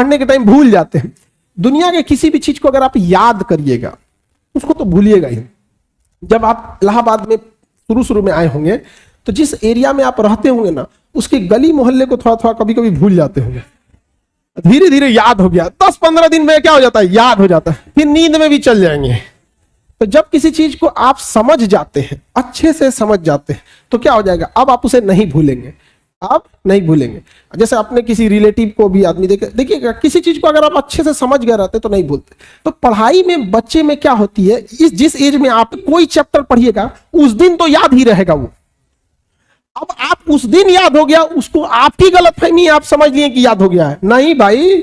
पढ़ने के टाइम भूल जाते हैं। दुनिया के किसी भी चीज को अगर आप याद करिएगा उसको तो भूलिएगा ही। जब आप इलाहाबाद में शुरू में आए होंगे तो जिस एरिया में आप रहते होंगे ना, उसके गली मोहल्ले को थोड़ा थोड़ा कभी कभी भूल जाते होंगे। धीरे धीरे याद हो गया, 10-15 दिन में क्या हो जाता है, याद हो जाता है, फिर नींद में भी चल जाएंगे। तो जब किसी चीज को आप समझ जाते हैं, अच्छे से समझ जाते हैं, तो क्या हो जाएगा, अब आप उसे नहीं भूलेंगे, आप नहीं भूलेंगे। जैसे अपने किसी रिलेटिव को भी आदमी देखिएगा, किसी चीज को अगर आप अच्छे से समझ गए रहते तो नहीं भूलते। तो पढ़ाई में बच्चे में क्या होती है, इस जिस एज में आप कोई चैप्टर पढ़िएगा उस दिन तो याद ही रहेगा वो। अब आप उस दिन याद हो गया, उसको आपकी गलतफहमी आप समझ लिए कि याद हो गया है, नहीं भाई,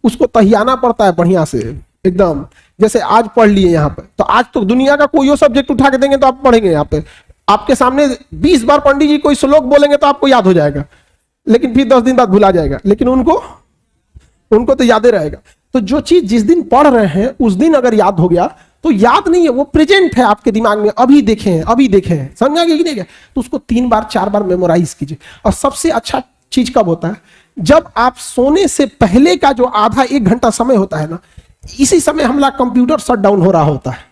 उसको तहियाना पड़ता है बढ़िया से एकदम। जैसे आज पढ़ लिए यहाँ पे, तो आज तो दुनिया का कोई सब्जेक्ट उठा के देंगे तो आप पढ़ेंगे। यहाँ पे आपके सामने 20 बार पंडित जी कोई श्लोक बोलेंगे तो आपको याद हो जाएगा, लेकिन फिर 10 दिन बाद भुला जाएगा, लेकिन उनको तो याद ही रहेगा। तो जो चीज जिस दिन पढ़ रहे हैं उस दिन अगर याद हो गया तो याद नहीं है, वो प्रेजेंट है आपके दिमाग में, अभी देखे हैं, समझा कि नहीं? तो उसको 3 बार 4 बार मेमोराइज कीजिए। और सबसे अच्छा चीज कब होता है, जब आप सोने से पहले का जो आधा 1 घंटा समय होता है ना, इसी समय हमारा कंप्यूटर शट डाउन हो रहा होता है,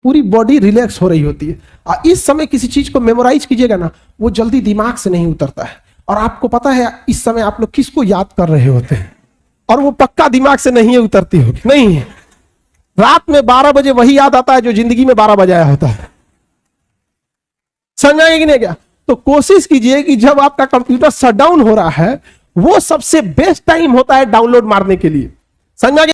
पूरी बॉडी रिलैक्स हो रही होती है। और इस समय किसी चीज को मेमोराइज कीजिएगा ना, वो जल्दी दिमाग से नहीं उतरता है। और आपको पता है इस समय आप लोग किसको याद कर रहे होते हैं, और वो पक्का दिमाग से नहीं उतरती होगी, नहीं है। रात में 12 बजे वही याद आता है जो जिंदगी में 12 बजाया होता है, समझाएंगे कि नहीं क्या? तो कोशिश कीजिए कि जब आपका कंप्यूटर शट डाउन हो रहा है, वो सबसे बेस्ट टाइम होता है डाउनलोड मारने के लिए, समझा?